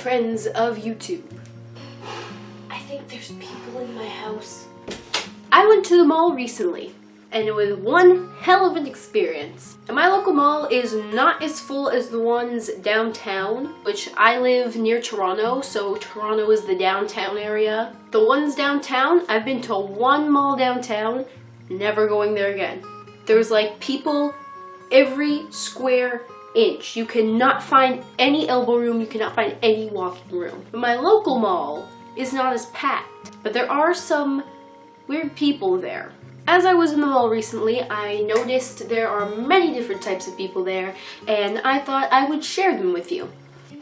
friends of YouTube. I think there's people in my house. I went to the mall recently, and it was one hell of an experience. And my local mall is not as full as the ones downtown, which I live near Toronto, so Toronto is the downtown area. The ones downtown, I've been to one mall downtown, never going there again. There's like people every square inch. You cannot find any elbow room, you cannot find any walking room. But my local mall is not as packed, but there are some weird people there. As I was in the mall recently, I noticed there are many different types of people there, and I thought I would share them with you. I've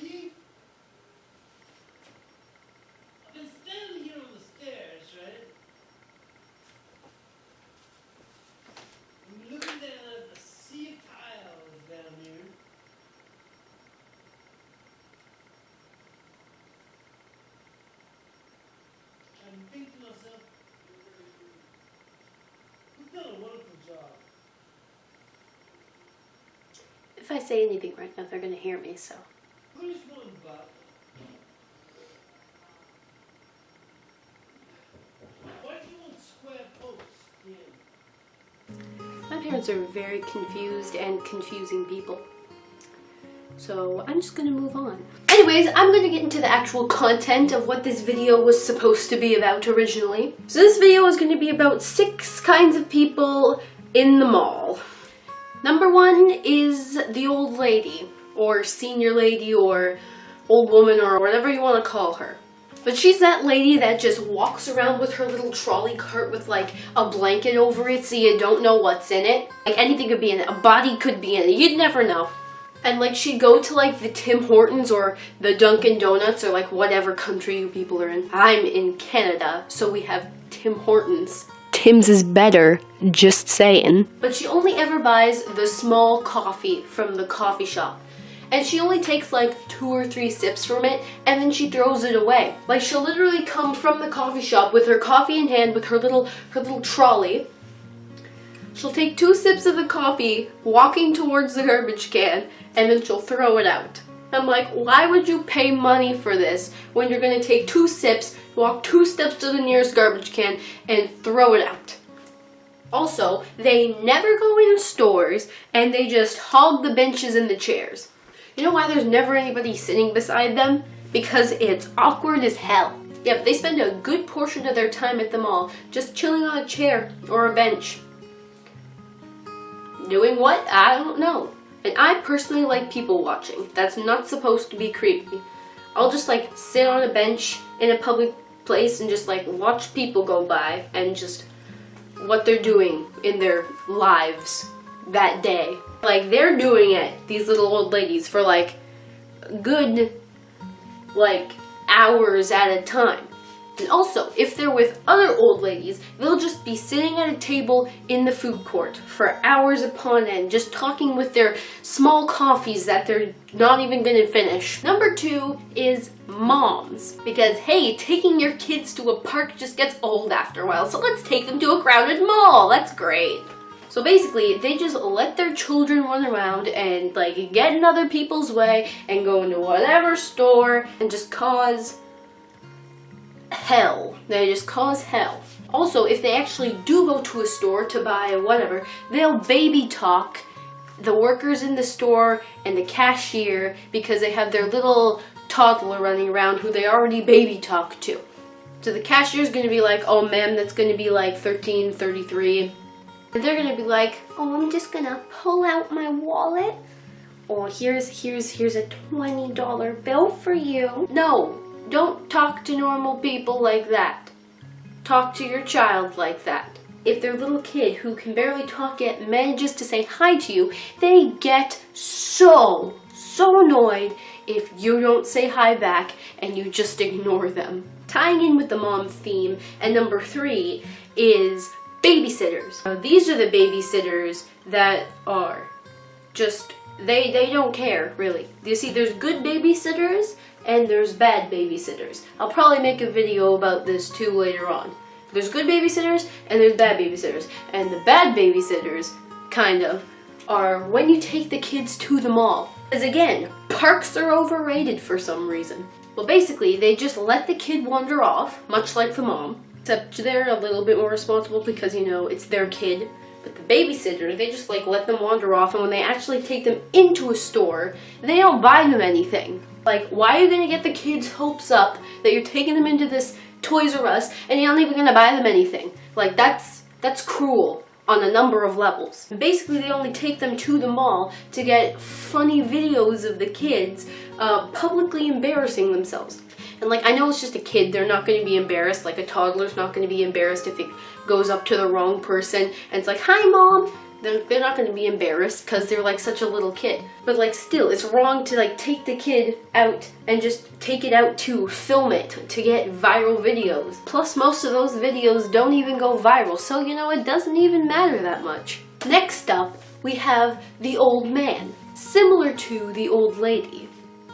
been standing here on the stairs, right? I'm looking down at the sea of tiles down here. I'm thinking to myself, you've done a wonderful job. If I say anything right now, they're gonna hear me, so. Who's one but? Why do you want square posts in? My parents are very confused and confusing people. So I'm just gonna move on. Anyways, I'm gonna get into the actual content of what this video was supposed to be about originally. So this video is gonna be about 6 kinds of people in the mall. Number 1 is the old lady, or senior lady, or old woman, or whatever you want to call her. But she's that lady that just walks around with her little trolley cart with like a blanket over it so you don't know what's in it. Like anything could be in it, a body could be in it, you'd never know. And like she'd go to like the Tim Hortons or the Dunkin' Donuts or like whatever country you people are in. I'm in Canada, so we have Tim Hortons. Tim's is better, just saying. But she only ever buys the small coffee from the coffee shop. And she only takes like 2 or 3 sips from it, and then she throws it away. Like she'll literally come from the coffee shop with her coffee in hand with her little trolley. She'll take 2 sips of the coffee, walking towards the garbage can, and then she'll throw it out. I'm like, why would you pay money for this when you're gonna take 2 sips, walk 2 steps to the nearest garbage can, and throw it out? Also, they never go in stores, and they just hog the benches and the chairs. You know why there's never anybody sitting beside them? Because it's awkward as hell. Yeah, they spend a good portion of their time at the mall just chilling on a chair or a bench. Doing what? I don't know. And I personally like people watching. That's not supposed to be creepy. I'll just like sit on a bench in a public place and just like watch people go by and just what they're doing in their lives that day. Like they're doing it, these little old ladies, for like good like hours at a time. And also, if they're with other old ladies, they'll just be sitting at a table in the food court for hours upon end, just talking with their small coffees that they're not even gonna finish. Number 2 is moms. Because hey, taking your kids to a park just gets old after a while, so let's take them to a crowded mall. That's great. So basically, they just let their children run around and like get in other people's way and go into whatever store and just cause hell. They just cause hell. Also, if they actually do go to a store to buy whatever, they'll baby talk the workers in the store and the cashier because they have their little toddler running around who they already baby talk to. So the cashier's gonna be like, oh ma'am, that's gonna be like 13.33. And they're gonna be like, oh, I'm just gonna pull out my wallet. Oh, here's a $20 bill for you. No. Don't talk to normal people like that. Talk to your child like that. If their little kid who can barely talk yet manages to say hi to you, they get so annoyed if you don't say hi back and you just ignore them. Tying in with the mom theme, and number 3 is babysitters. Now, these are the babysitters that are just, they don't care, really. You see, there's good babysitters and there's bad babysitters. I'll probably make a video about this too later on. There's good babysitters and there's bad babysitters. And the bad babysitters, kind of, are when you take the kids to the mall. Because again, parks are overrated for some reason. Well, basically, they just let the kid wander off, much like the mom. Except they're a little bit more responsible because, you know, it's their kid. But the babysitter, they just like let them wander off, and when they actually take them into a store, they don't buy them anything. Like, why are you gonna get the kids' hopes up that you're taking them into this Toys R Us and you're not even gonna buy them anything? Like, that's cruel on a number of levels. And basically, they only take them to the mall to get funny videos of the kids publicly embarrassing themselves. And like, I know it's just a kid, they're not going to be embarrassed, like a toddler's not going to be embarrassed if it goes up to the wrong person and it's like, hi mom! They're not going to be embarrassed because they're like such a little kid. But like, still, it's wrong to like take the kid out and just take it out to film it, to get viral videos. Plus, most of those videos don't even go viral, so you know, it doesn't even matter that much. Next up, we have the old man, similar to the old lady.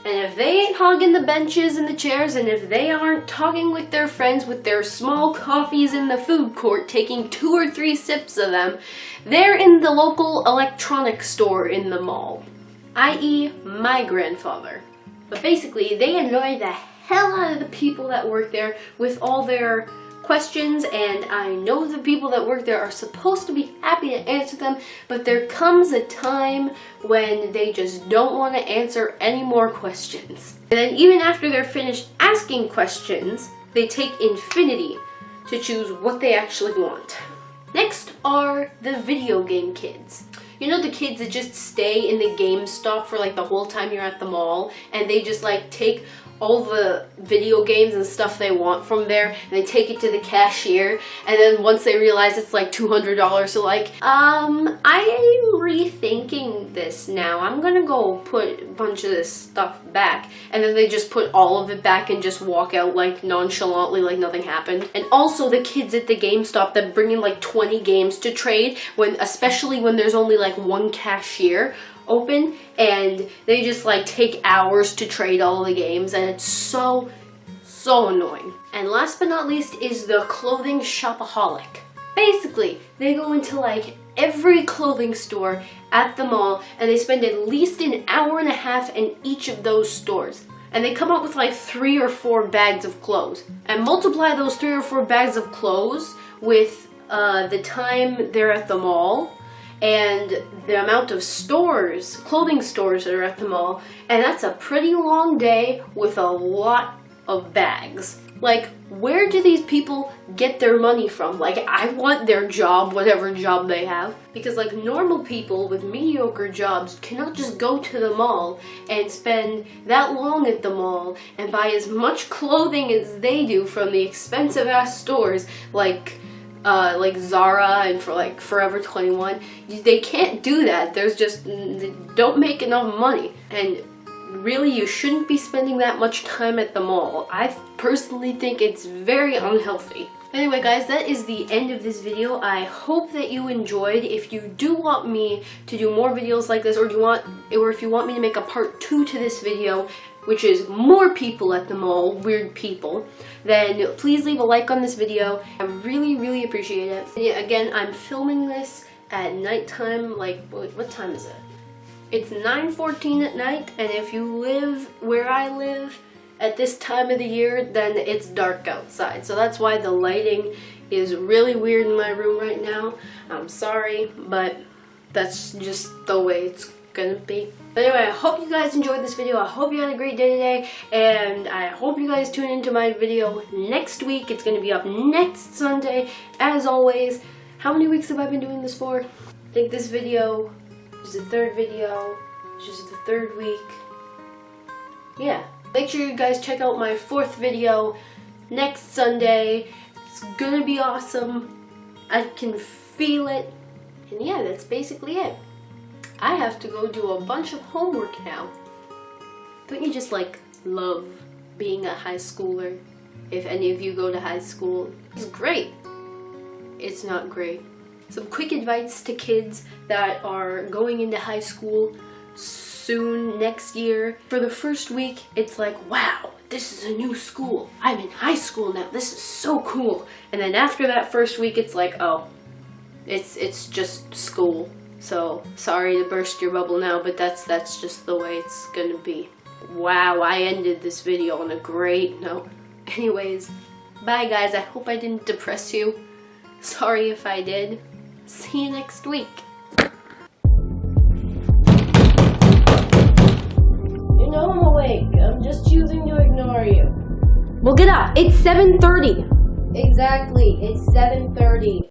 And if they ain't hogging the benches and the chairs, and if they aren't talking with their friends with their small coffees in the food court, taking 2 or 3 sips of them, they're in the local electronics store in the mall. I.e. my grandfather. But basically, they annoy the hell out of the people that work there with all their questions, and I know the people that work there are supposed to be happy to answer them, but there comes a time when they just don't want to answer any more questions. And then even after they're finished asking questions, they take infinity to choose what they actually want. Next are the video game kids. You know, the kids that just stay in the GameStop for like the whole time you're at the mall, and they just like take all the video games and stuff they want from there, and they take it to the cashier, and then once they realize it's like $200, they're like, I'm rethinking this now. I'm gonna go put a bunch of this stuff back. And then they just put all of it back and just walk out like nonchalantly like nothing happened. And also the kids at the GameStop that bring in like 20 games to trade, especially when there's only like one cashier open, and they just like take hours to trade all the games, and it's so annoying. And last but not least is the clothing shopaholic. Basically, they go into like every clothing store at the mall, and they spend at least an hour and a half in each of those stores. And they come up with like 3 or 4 bags of clothes. And multiply those 3 or 4 bags of clothes with the time they're at the mall, and the amount of stores, clothing stores that are at the mall, and that's a pretty long day with a lot of bags. Like, where do these people get their money from? Like, I want their job, whatever job they have, because like normal people with mediocre jobs cannot just go to the mall and spend that long at the mall and buy as much clothing as they do from the expensive ass stores like Zara and for like Forever 21. They can't do that. They don't make enough money, and really you shouldn't be spending that much time at the mall. I personally think it's very unhealthy. Anyway guys, that is the end of this video. I hope that you enjoyed. If you do want me to do more videos like this, or if you want me to make a part 2 to this video, which is more people at the mall, weird people, then please leave a like on this video. I really appreciate it. And yeah, again, I'm filming this at nighttime, like, what time is it? It's 9:14 at night, and if you live where I live at this time of the year, then it's dark outside. So that's why the lighting is really weird in my room right now. I'm sorry, but that's just the way it's gonna be. But anyway, I hope you guys enjoyed this video. I hope you had a great day today, and I hope you guys tune into my video next week. It's gonna be up next Sunday, as always. How many weeks have I been doing this for? I think this video is the 3rd video, which is the 3rd week. Yeah. Make sure you guys check out my 4th video next Sunday. It's gonna be awesome. I can feel it. And yeah, that's basically it. I have to go do a bunch of homework now. Don't you just like love being a high schooler? If any of you go to high school, it's great. It's not great. Some quick advice to kids that are going into high school soon next year. For the first week, it's like, wow, this is a new school. I'm in high school now. This is so cool. And then after that first week, it's like, oh, it's just school. So sorry to burst your bubble now, but that's just the way it's gonna be. Wow, I ended this video on a great note. Anyways, bye guys. I hope I didn't depress you. Sorry if I did. See you next week. You know I'm awake. I'm just choosing to ignore you. Well, get up. It's 7:30. Exactly. It's 7:30.